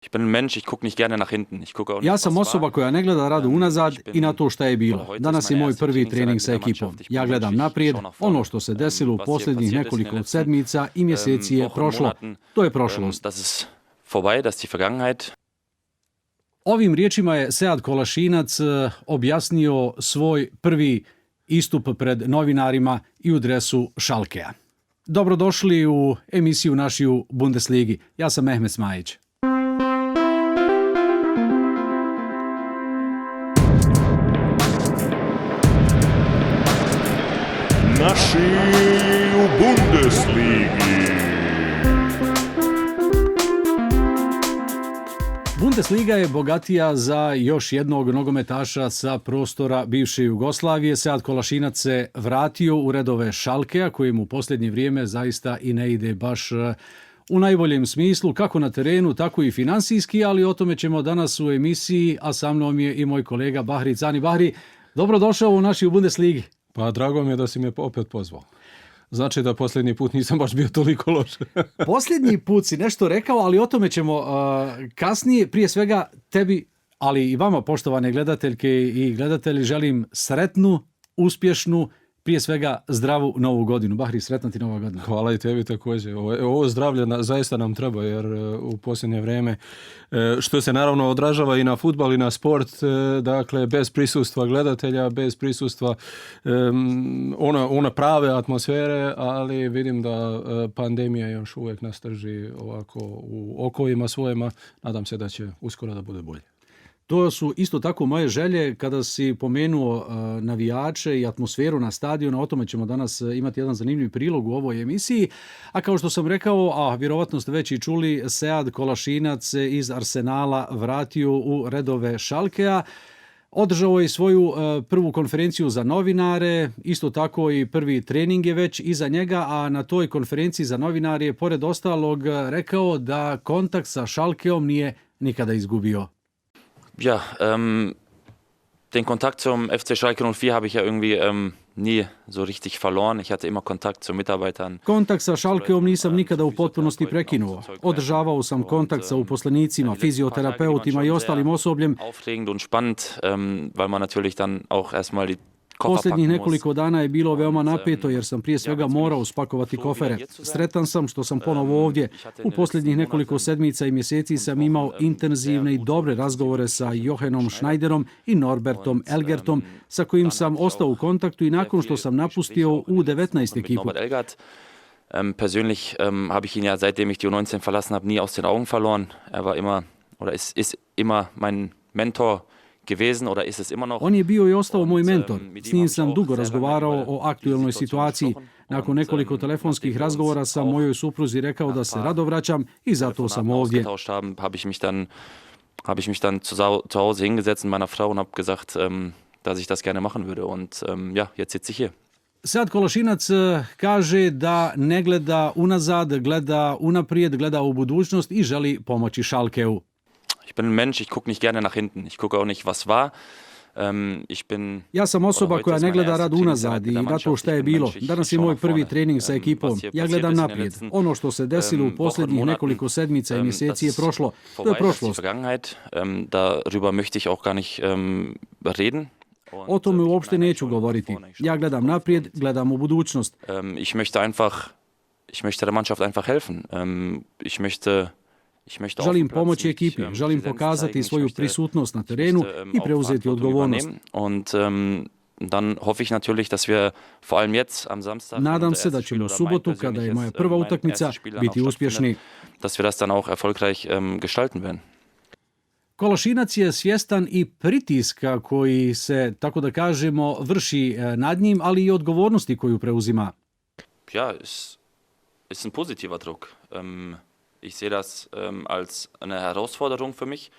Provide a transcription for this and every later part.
Ich bin ein Mensch, ich gucke nicht gerne nach hinten. Ich gucke auch Ja nicht, sam was osoba war. koja ne gleda rado unazad Ich i na bin, to šta je bilo. oder heute ist Danas je meine moj erste prvi trening Trainingseinheit sa mit der ekipom. Mannschaft. Ich Ja bin gledam Mensch, ich naprijed, schaue nach ono vorne. što se desilo u Was hier posljednjih passiert ist in den nekoliko letzten sedmica i mjeseci je Wochen, prošlo. Monaten, To je prošlost. das ist vorbei, das ist die Vergangenheit. Ovim riječima je Sead Kolašinac objasnio svoj prvi istup pred novinarima i u dresu Schalkea. Dobrodošli u emisiju našu Bundesligi. Ja sam Mehmet Smajić. Naši u Bundesligi. Bundesliga je bogatija za još jednog nogometaša sa prostora bivše Jugoslavije. Sead Kolašinac se vratio u redove Schalkea, kojim u posljednje vrijeme zaista i ne ide baš u najboljem smislu, kako na terenu, tako i finansijski, ali o tome ćemo danas u emisiji, a sa mnom je i moj kolega Bahri Cani. Bahri, dobrodošao u našu Bundesligi. Pa drago mi je da si me opet pozvao. Znači da posljednji put nisam baš bio toliko loš. Posljednji put si nešto rekao, ali o tome ćemo kasnije. Prije svega tebi, ali i vama, poštovane gledateljke i gledatelji, želim sretnu, uspješnu, prije svega zdravu novu godinu. Bahri, sretna ti nova godina. Hvala i tebi također. Ovo zdravlje zaista nam treba, jer u posljednje vrijeme, što se naravno odražava i na fudbal i na sport, dakle bez prisustva gledatelja, bez prisustva ona prave atmosfere, ali vidim da pandemija još uvijek nas drži ovako u okovima svojima. Nadam se da će uskoro da bude bolje. To su isto tako moje želje kada si pomenuo navijače i atmosferu na stadionu. O tome ćemo danas imati jedan zanimljiv prilog u ovoj emisiji. A kao što sam rekao, a vjerovatno ste već i čuli, Sead Kolašinac se iz Arsenala vratio u redove Schalkea. Održao je svoju prvu konferenciju za novinare, isto tako i prvi trening je već iza njega, a na toj konferenciji za novinare je pored ostalog rekao da kontakt sa Schalkeom nije nikada izgubio. Ja, den Kontakt zum FC Schalke 04 habe ich ja irgendwie nie so richtig verloren. Ich hatte immer Kontakt zu Mitarbeitern. Kontakt sa Schalkeom nisam nikada u potpunosti prekinuo. Održavao sam kontakt sa uposlenicima, fizioterapeutima i ostalim osobljem. Aufregend und spannend, weil man natürlich dann auch erstmal die Posljednjih nekoliko dana je bilo veoma napeto jer sam prije svega morao spakovati kofere. Sretan sam što sam ponovo ovdje. U posljednjih nekoliko sedmica i mjeseci sam imao intenzivne i dobre razgovore sa Johanom Schneiderom i Norbertom Elgertom, sa kojim sam ostao u kontaktu i nakon što sam napustio U19 ekipu. Persönlich habe ich ihn ja, seitdem ich die U19 verlassen habe, nie aus den Augen verloren. Er war immer, oder ist immer mein Mentor gewesen, oder ist es immer noch. On je bio i ostao moj mentor. S njim sam dugo razgovarao o aktuelnoj situaciji. Nakon nekoliko telefonskih razgovora sam mojoj supruzi rekao da se rado vraćam i zato sam ovdje. Habe ich mich dann zu Hause hingesetzt mit meiner Frau und habe gesagt, dass ich das gerne machen würde. Und ja, jetzt sitze ich hier. Sead Kolašinac kaže da ne gleda unazad, gleda unaprijed, gleda u budućnost i želi pomoći Schalkeu. Ich bin ein Mensch, ich gucke nicht gerne nach hinten. Ich gucke auch nicht, was war. Ja sam osoba koja ne gleda rado unazad i na to šta je bilo. Danas je moj prvi trening sa ekipom. Ja gledam naprijed. Ono što se desilo u posljednjih nekoliko sedmica i mjeseci je prošlo. To je prošlost. Darüber möchte ich auch gar nicht reden. O tome uopšte neću govoriti. Ja gledam naprijed, gledam u budućnost. Ich möchte der Mannschaft einfach helfen. Želim pomoći ekipi, želim pokazati svoju prisutnost na terenu i preuzeti odgovornost. Dann hoffe ich natürlich, dass wir vor allem jetzt am Samstag, nadam se da ćemo u subotu, kada je moja prva utakmica, biti uspješni. Dass wir das dann auch erfolgreich gestalten werden. Kolašinac je svjestan i pritiska koji se, tako da kažemo, vrši nad njim, ali i odgovornosti koju preuzima. Ja, ist ein positiver Druck. Ich sehe das als eine Herausforderung für mich.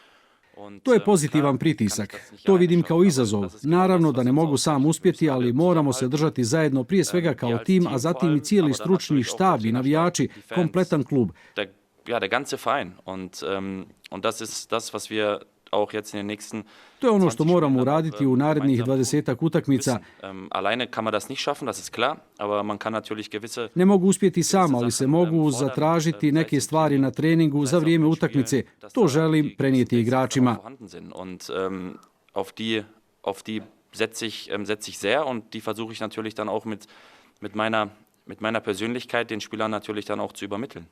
To je pozitivan pritisak. To vidim kao izazov. Naravno da ne mogu sam uspjeti, ali moramo se držati zajedno, prije svega kao tim, a zatim i cijeli stručni štab i navijači, kompletan klub. Ja, der ganze Verein. Und das ist das, was wir auch jetzt in den nächsten To je ono 20 što moramo Spielen uraditi auch, u narednih gemeinsam 20 utakmica. müssen. Alleine kann man das nicht schaffen, das ist klar, aber man kann natürlich gewisse Ne mogu uspjeti sam, ali se mogu zatražiti neke stvari na treningu za vrijeme utakmice. To želim prenijeti igračima. Und auf die setze ich sehr und die versuche ich natürlich dann auch mit meiner Persönlichkeit den Spielern natürlich dann auch zu übermitteln.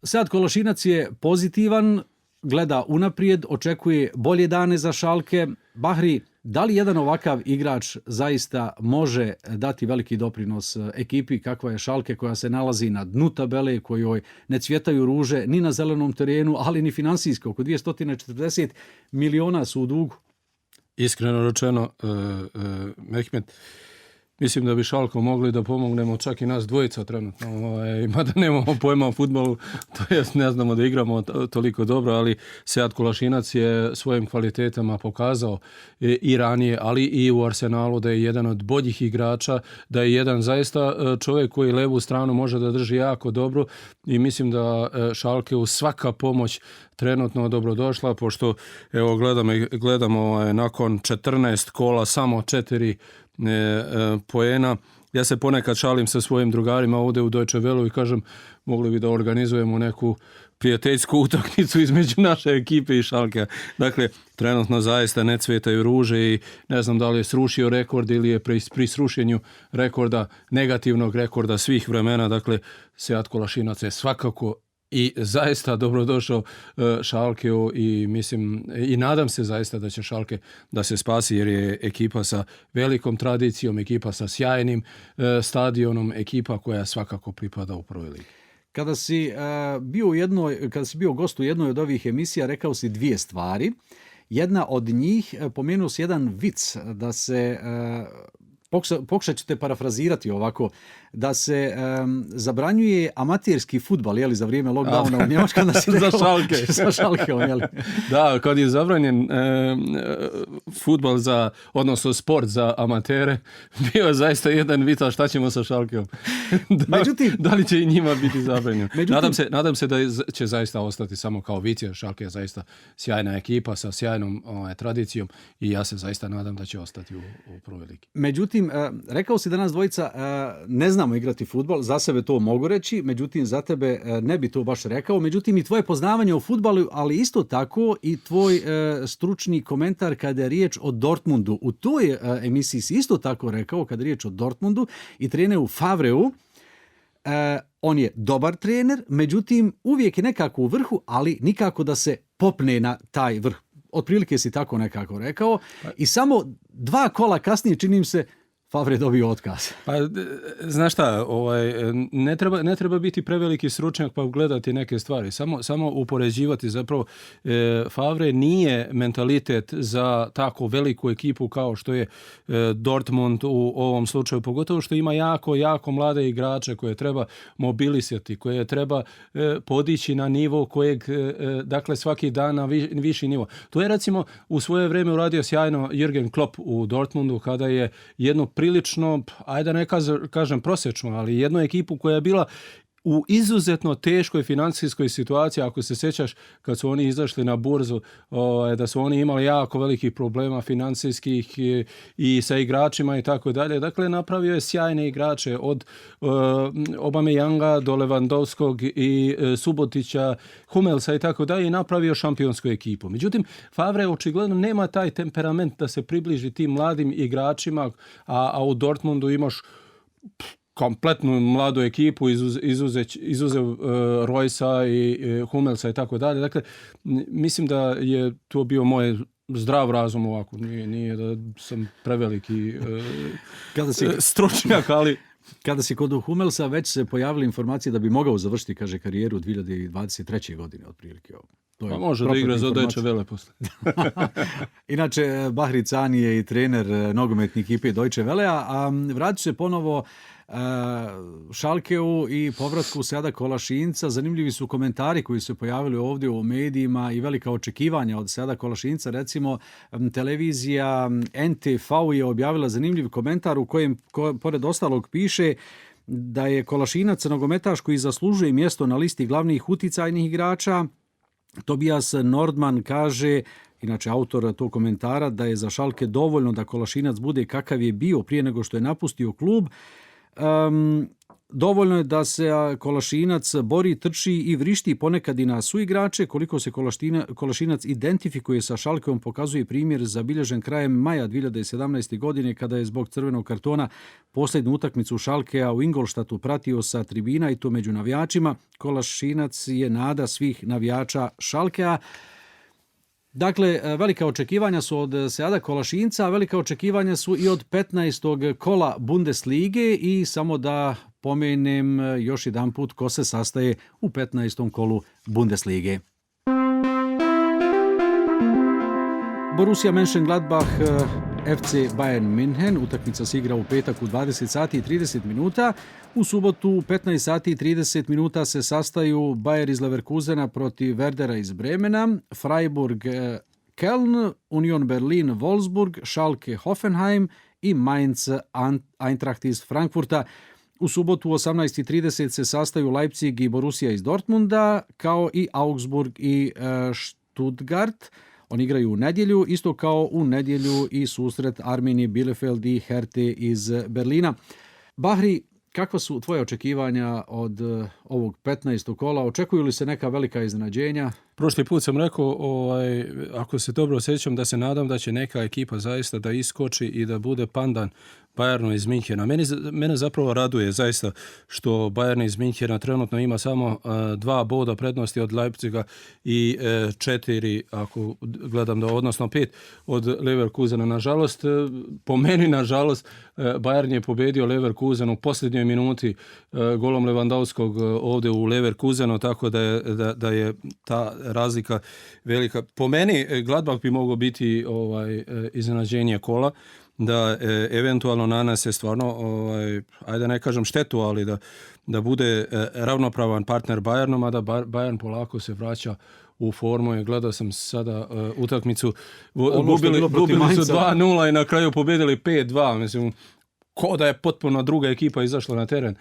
Sead Kolašinac je pozitivan, gleda unaprijed, očekuje bolje dane za Schalke. Bahri, da li jedan ovakav igrač zaista može dati veliki doprinos ekipi kakva je Schalke, koja se nalazi na dnu tabele, kojoj ne cvjetaju ruže ni na zelenom terenu, ali ni finansijsko, oko 240 miliona su u dugu? Iskreno rečeno, Mehmet, mislim da bi Schalkom mogli da pomognemo čak i nas dvojica trenutno. Mada nemamo pojma o fudbalu, to jest ne znamo da igramo toliko dobro, ali Sead Kolašinac je svojim kvalitetama pokazao i ranije, ali i u Arsenalu da je jedan od boljih igrača, da je jedan zaista čovjek koji levu stranu može da drži jako dobro i mislim da Schalkeu svaka pomoć trenutno dobrodošla, pošto evo gledamo nakon 14 kola samo 4 poena. Ja se ponekad šalim sa svojim drugarima ovdje u Deutsche Welleu i kažem, mogli bi da organizujemo neku prijateljsku utakmicu između naše ekipe i Schalkea. Dakle, trenutno zaista ne cvjetaju ruže i ne znam da li je srušio rekord ili je pri srušenju rekorda, negativnog rekorda svih vremena. Dakle, Sead Kolašinac je svakako i zaista dobrodošao Schalkeu i mislim i nadam se zaista da će Schalke da se spasi jer je ekipa sa velikom tradicijom, ekipa sa sjajnim stadionom, ekipa koja svakako pripada u prvoj ligi. Kada si bio gost u jednoj od ovih emisija, rekao si dvije stvari. Jedna od njih, pomenuo si jedan vic da se pokušat ćete parafrazirati ovako, da se zabranjuje amaterski fudbal, jeli, za vrijeme lockdowna u Njemačkoj. Za Schalke. Sa Schalkeom, jeli. Da, kad je zabranjen fudbal odnosno sport za amatere, bio je zaista jedan vic, šta ćemo sa Schalkeom? Da li će i njima biti zabranjen? Nadam se da će zaista ostati samo kao vic, jer Schalke je zaista sjajna ekipa sa sjajnom tradicijom i ja se zaista nadam da će ostati u prvoj ligi. Međutim, rekao si da nas dvojica ne znamo igrati fudbal, za sebe to mogu reći, međutim za tebe ne bi to baš rekao, međutim i tvoje poznavanje o fudbalu, ali isto tako i tvoj stručni komentar kada je riječ o Dortmundu. U toj emisiji si isto tako rekao kada je riječ o Dortmundu i treneru Favreu. On je dobar trener, međutim uvijek je nekako u vrhu, ali nikako da se popne na taj vrh. Otprilike si tako nekako rekao i samo 2 kola kasnije čini se Favre dobio otkaz. Pa, znaš šta, ne treba biti preveliki stručnjak pa gledati neke stvari. Samo upoređivati zapravo. Favre nije mentalitet za tako veliku ekipu kao što je Dortmund u ovom slučaju, pogotovo što ima jako mlade igrače koje treba mobilisati, koje treba podići na nivo kojeg, dakle, svaki dan na viši nivo. To je recimo u svoje vrijeme uradio sjajno Jürgen Klopp u Dortmundu kada je jednu prilično, ajde ne kažem prosječno, ali jednu ekipu koja je bila u izuzetno teškoj financijskoj situaciji, ako se sjećaš kad su oni izašli na burzu, da su oni imali jako velikih problema financijskih i sa igračima i tako dalje. Dakle, napravio je sjajne igrače od Aubameyanga do Lewandowskog i Subotića, Hummelsa i tako dalje i napravio šampionsku ekipu. Međutim, Favre očigledno nema taj temperament da se približi tim mladim igračima, a u Dortmundu imaš kompletnu mladu ekipu, izuzev Roysa i Hummelsa i tako dalje. Dakle, mislim da je to bio moj zdrav razum ovako. Nije da sam preveliki stručnjak, ali... Kada si kod Hummelsa, već se pojavile informacije da bi mogao završiti, kaže, karijeru 2023. godine otprilike. Pa može da igra za Deutsche Welle posle. Inače, Bahri Cani je i trener nogometne ekipe Deutsche Wellea, a vratit ću se ponovo Schalkeu i povratku Seada Kolašinca. Zanimljivi su komentari koji su pojavili ovdje u medijima i velika očekivanja od Seada Kolašinca. Recimo, televizija NTV je objavila zanimljiv komentar u kojem, pored ostalog, piše da je Kolašinac nogometaš koji zaslužuje mjesto na listi glavnih uticajnih igrača. Tobias Nordman kaže, inače autor tog komentara, da je za Schalke dovoljno da Kolašinac bude kakav je bio prije nego što je napustio klub. Dovoljno je da se Kolašinac bori, trči i vrišti ponekad i na suigrače. Koliko se Kolašinac identifikuje sa Schalkeom pokazuje primjer zabilježen krajem maja 2017. godine kada je zbog crvenog kartona posljednju utakmicu Schalkea u Ingolstadtu pratio sa tribina i to među navijačima. Kolašinac je nada svih navijača Schalkea. Dakle, velika očekivanja su od Seada Kolašinca, a velika očekivanja su i od 15. kola Bundeslige i samo da pomenem još jedan put ko se sastaje u 15. kolu Bundeslige. Borussia Mönchengladbach, FC Bayern München, utakmica se igra u petak u 20 sati i 30 minuta. U subotu u 15 sati i 30 minuta se sastaju Bayer iz Leverkusena protiv Werdera iz Bremena, Freiburg Köln, Union Berlin Wolfsburg, Schalke Hoffenheim i Mainz Eintracht iz Frankfurta. U subotu u 18:30 se sastaju Leipzig i Borussia iz Dortmunda, kao i Augsburg i Stuttgart. Oni igraju u nedjelju, isto kao u nedjelju i susret Arminije Bielefeld i Herte iz Berlina. Bahri, kakva su tvoje očekivanja od ovog 15. kola? Očekuju li se neka velika iznenađenja? Prošli put sam rekao, ako se dobro osjećam, da se nadam da će neka ekipa zaista da iskoči i da bude pandan Bayernu iz Minhena. Mene zapravo raduje zaista što Bayern iz Minhena trenutno ima samo 2 boda prednosti od Leipziga i 4, ako gledam da, odnosno 5 od Leverkusena. Nažalost, po meni, Bayern je pobedio Leverkusen u posljednjoj minuti golom Lewandowskog ovdje u Leverkusenu, tako da je ta razlika velika. Po meni Gladbach bi mogao biti iznenađenje kola, da eventualno nanese stvarno, ajde ne kažem štetu, ali da bude ravnopravan partner Bayernom, a da Bayern polako se vraća u formu. Gledao sam sada utakmicu, gubili su 2-0 i na kraju pobedili 5-2, mislim, ko da je potpuno druga ekipa izašla na teren.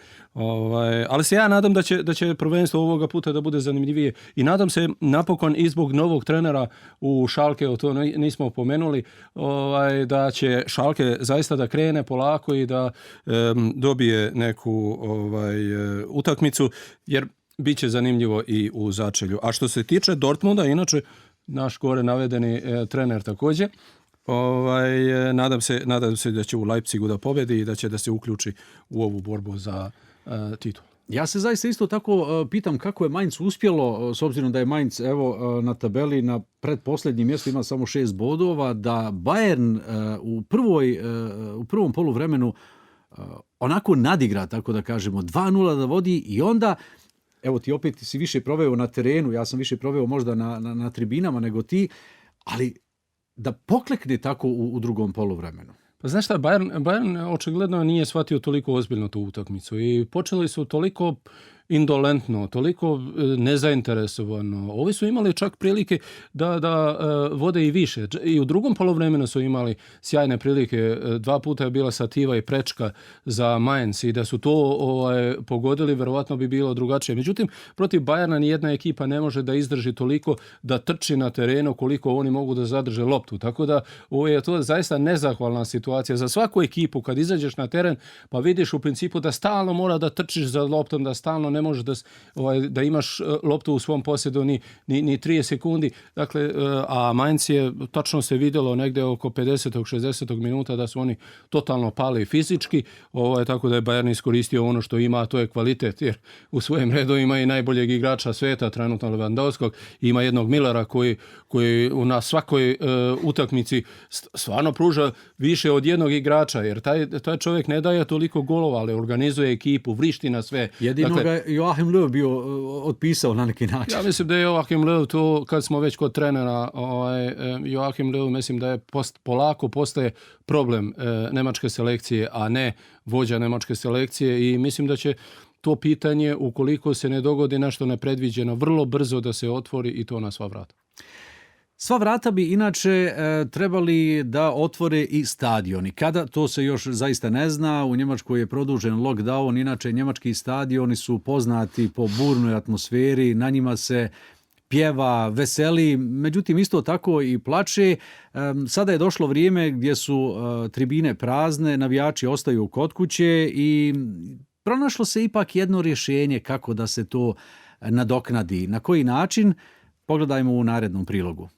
Ali se ja nadam da će prvenstvo ovoga puta da bude zanimljivije i nadam se napokon i zbog novog trenera u Schalke, to nismo pomenuli, da će Schalke zaista da krene polako i da dobije neku utakmicu, jer bit će zanimljivo i u začelju. A što se tiče Dortmunda, inače naš gore navedeni trener također, nadam se da će u Leipzigu da pobedi i da se uključi u ovu borbu za titul. Ja se zaista isto tako pitam kako je Mainz uspjelo, s obzirom da je Mainz na tabeli na predposljednjem mjestu ima samo 6 bodova, da Bayern u prvom poluvremenu onako nadigra, tako da kažemo, 2-0 da vodi i onda, evo ti opet si više proveo na terenu, ja sam više proveo možda na tribinama nego ti, ali da poklekne tako u drugom poluvremenu. Pa znaš šta, Bayern očigledno nije shvatio toliko ozbiljno tu utakmicu i počeli su toliko indolentno, toliko nezainteresovano. Ovi su imali čak prilike da vode i više. I u drugom poluvremenu su imali sjajne prilike. 2 puta je bila sativa i prečka za Mainz i da su to pogodili, verovatno bi bilo drugačije. Međutim, protiv Bayerna nijedna ekipa ne može da izdrži toliko da trči na terenu koliko oni mogu da zadrže loptu. Tako da ovo je to zaista nezahvalna situacija. Za svaku ekipu kad izađeš na teren pa vidiš u principu da stalno mora da trčiš za loptom, da stalno ne može da imaš loptu u svom posjedu ni 30 sekundi. Dakle, a Mainz je, tačno se vidjelo negdje oko 50. 60. minuta da su oni totalno pali fizički, tako da je Bayern iskoristio ono što ima, a to je kvalitet, jer u svojim redovima i najboljeg igrača sveta, trenutno Lewandowskog, ima jednog Millera koji na svakoj utakmici stvarno pruža više od jednog igrača, jer taj čovjek ne daje toliko golova, ali organizuje ekipu, vrišti na sve. Jedino ga Joachim Löw bio otpisao na neki način. Ja mislim da je Joachim Löw to, kad smo već kod trenera, Joachim Löw mislim da je polako postaje problem nemačke selekcije, a ne vođa nemačke selekcije, i mislim da će to pitanje, ukoliko se ne dogodi nešto nepredviđeno, vrlo brzo da se otvori, i to na sva vrata. Sva vrata bi inače trebali da otvore i stadioni. Kada, to se još zaista ne zna. U Njemačkoj je produžen lockdown, inače njemački stadioni su poznati po burnoj atmosferi, na njima se pjeva, veseli, međutim isto tako i plače. Sada je došlo vrijeme gdje su tribine prazne, navijači ostaju kod kuće i pronašlo se ipak jedno rješenje kako da se to nadoknadi. Na koji način? Pogledajmo u narednom prilogu.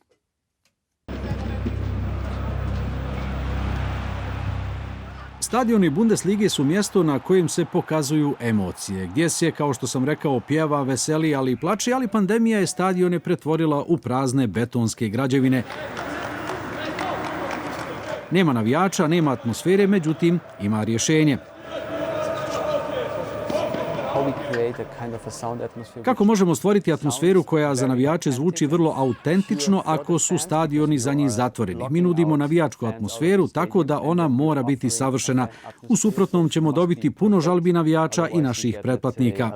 Stadioni Bundeslige su mjesto na kojem se pokazuju emocije, gdje se, kao što sam rekao, pjeva, veseli, ali i plače, ali pandemija je stadione pretvorila u prazne betonske građevine. Nema navijača, nema atmosfere, međutim, ima rješenje. Kako možemo stvoriti atmosferu koja za navijače zvuči vrlo autentično ako su stadioni za njih zatvoreni? Mi nudimo navijačku atmosferu tako da ona mora biti savršena. U suprotnom ćemo dobiti puno žalbi navijača i naših pretplatnika.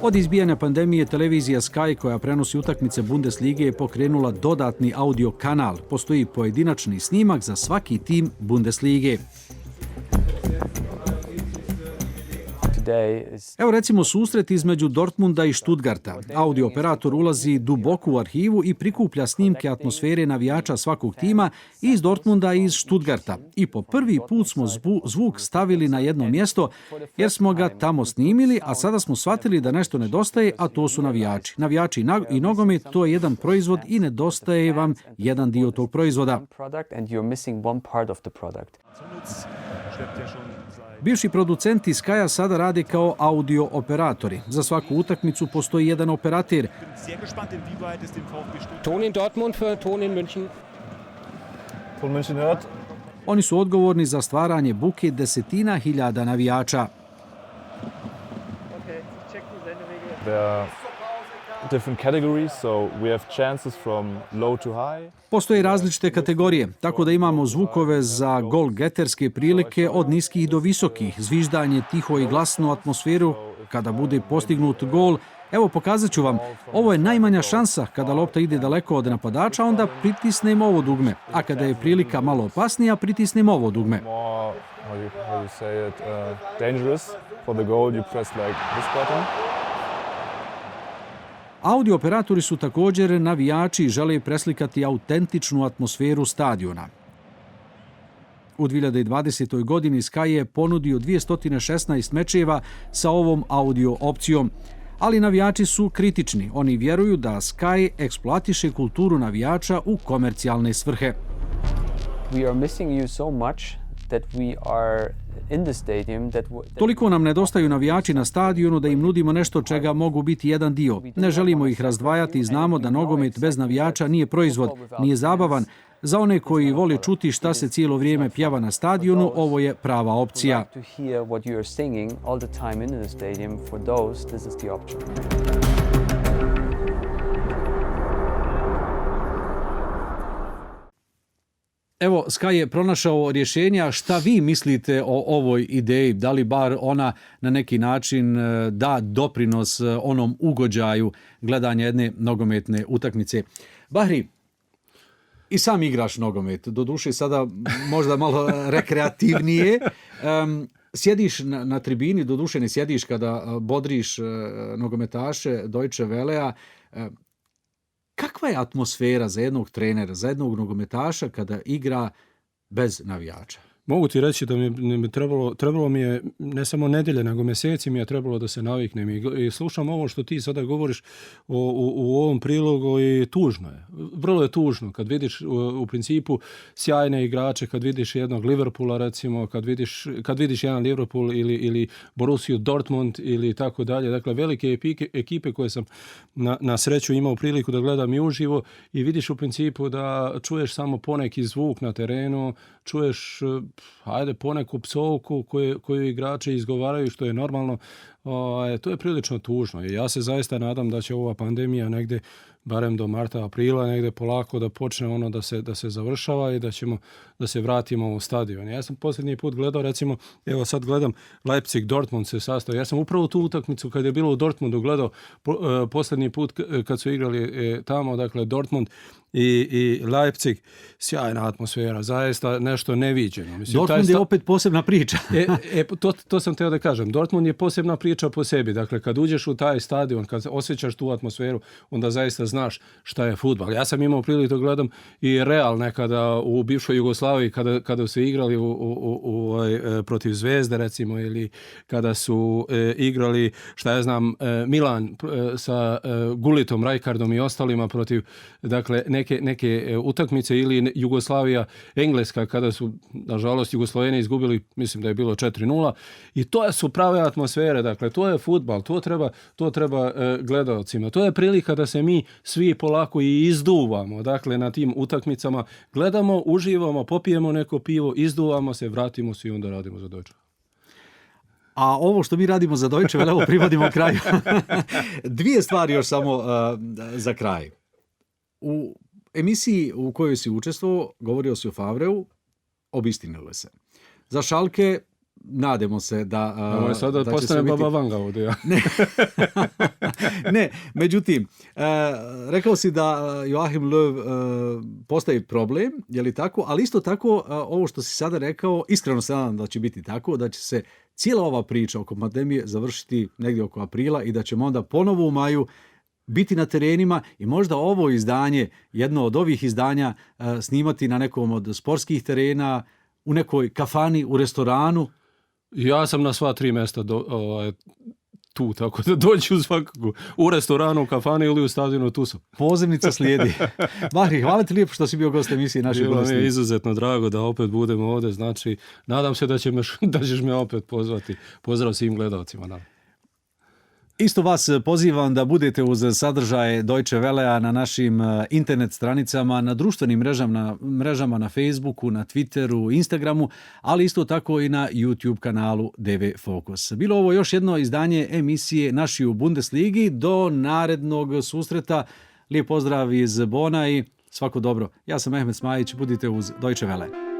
Od izbijanja pandemije televizija Sky koja prenosi utakmice Bundeslige je pokrenula dodatni audio kanal. Postoji pojedinačni snimak za svaki tim Bundeslige. Evo recimo susret između Dortmunda i Stuttgarta. Audio operator ulazi duboko u arhivu i prikuplja snimke atmosfere navijača svakog tima iz Dortmunda i iz Stuttgarta. I po prvi put smo zvuk stavili na jedno mjesto jer smo ga tamo snimili, a sada smo shvatili da nešto nedostaje, a to su navijači. Navijači i nogomet, to je jedan proizvod i nedostaje vam jedan dio tog proizvoda. Bivši producenti Skya sada rade kao audio operatori. Za svaku utakmicu postoji jedan operater. Ton in Dortmund für Ton in München. Von München hört. Oni su odgovorni za stvaranje buke desetina hiljada navijača. Different categories, so we have chances from low to high. Postoje različite kategorije, tako da imamo zvukove za gol-geterske prilike od niskih do visokih, zviždanje, tiho i glasnu atmosferu kada bude postignut gol. Evo, pokazat ću vam, ovo je najmanja šansa kada lopta ide daleko od napadača, onda pritisnemo ovo dugme, a kada je prilika malo opasnija, pritisnemo ovo dugme. Dangerous for the goal, you press like this button. Audio operatori su također navijači i žele preslikati autentičnu atmosferu stadiona. U 2020. godini Sky je ponudio 216 mečeva sa ovom audio opcijom. Ali navijači su kritični. Oni vjeruju da Sky eksploatiše kulturu navijača u komercijalne svrhe. We are missing you so much that we are in the stadium that Toliko nam nedostaju navijači na stadionu da im nudimo nešto čega mogu biti jedan dio. Ne želimo ih razdvajati i znamo da nogomet bez navijača nije proizvod, nije zabavan. Za one koji vole čuti šta se cijelo vrijeme pjeva na stadionu, ovo je prava opcija. Evo, Sky je pronašao rješenja. Šta vi mislite o ovoj ideji? Da li bar ona na neki način da doprinos onom ugođaju gledanja jedne nogometne utakmice? Bahri, i sam igraš nogomet, doduše sada možda malo rekreativnije. Sjediš na tribini, doduše ne sjediš kada bodriš nogometaše Deutsche Wellea. Kakva je atmosfera za jednog trenera, za jednog nogometaša kada igra bez navijača? Mogu ti reći da mi trebalo mi je ne samo nedjelje, nego mjeseci mi je trebalo da se naviknem i slušam ovo što ti sada govoriš u ovom prilogu i tužno je. Vrlo je tužno kad vidiš u principu sjajne igrače, kad vidiš jednog Liverpoola recimo, kad vidiš jedan Liverpool ili Borussiju Dortmund ili tako dalje. Dakle, velike ekipe koje sam na sreću imao priliku da gledam i uživo i vidiš u principu da čuješ samo poneki zvuk na terenu, čuješ poneku psovku koju igrači izgovaraju, što je normalno. To je prilično tužno i ja se zaista nadam da će ova pandemija negdje, barem do marta, aprila, negdje polako da počne ono da se završava i da se vratimo u stadion. Ja sam posljednji put gledao, recimo, evo sad gledam Leipzig-Dortmund se sastao. Ja sam upravo tu utakmicu kad je bilo u Dortmundu gledao posljednji put kad su igrali tamo, dakle Dortmund i Leipzig, sjajna atmosfera, zaista nešto neviđeno. Mislim, Dortmund je opet posebna priča. To sam teo da kažem. Dortmund je posebna priča po sebi. Dakle, kad uđeš u taj stadion, kad osjećaš tu atmosferu, onda zaista znaš šta je fudbal. Ja sam imao priliku da gledam i Real nekada u bivšoj Jugoslaviji kada su igrali protiv Zvezde, recimo, ili kada su igrali, šta ja znam, Milan sa Gulitom, Rijkaardom i ostalima protiv, dakle, neke utakmice, ili Jugoslavija, Engleska, kada su, nažalost, Jugosloveni izgubili, mislim da je bilo 4-0, i to su prave atmosfere, dakle, to je fudbal, to treba gledaocima. To je prilika da se mi svi polako i izduvamo, dakle, na tim utakmicama, gledamo, uživamo, popijemo neko pivo, izduvamo se, vratimo se i onda radimo za Deutsche. A ovo što mi radimo za Deutsche Welle, evo privodimo kraju. Dvije stvari još samo za kraj. U emisiji u kojoj si učestvovao, govorio si o Favreu, obistinilo se. Za Schalke, nadamo se da sada postane Baba Vanga ovdje. Ja. Ne, međutim, rekao si da Joachim Löw postaje problem, je li tako? Ali isto tako, ovo što si sada rekao, iskreno se nadam da će biti tako, da će se cijela ova priča oko pandemije završiti negdje oko aprila i da ćemo onda ponovo u maju biti na terenima i možda ovo izdanje, jedno od ovih izdanja, snimati na nekom od sportskih terena, u nekoj kafani, u restoranu. Ja sam na sva 3 mjesta tu, tako da dođu svakako u restoranu, u kafani ili u stadionu, tu sam. Pozivnica slijedi. Bahri, hvala ti lijepo što si bio gost emisije naših Bilo gostiju. mi je izuzetno drago da opet budemo ovdje, znači nadam se da ćeš me opet pozvati. Pozdrav svim gledalcima. Da. Isto vas pozivam da budete uz sadržaje Deutsche Wellea na našim internet stranicama, na društvenim mrežama na Facebooku, na Twitteru, Instagramu, ali isto tako i na YouTube kanalu DV Fokus. Bilo ovo još jedno izdanje emisije Naši u Bundesligi. Do narednog susreta. Lijep pozdrav iz Bona i svako dobro. Ja sam Mehmet Smajić, budite uz Deutsche Welle.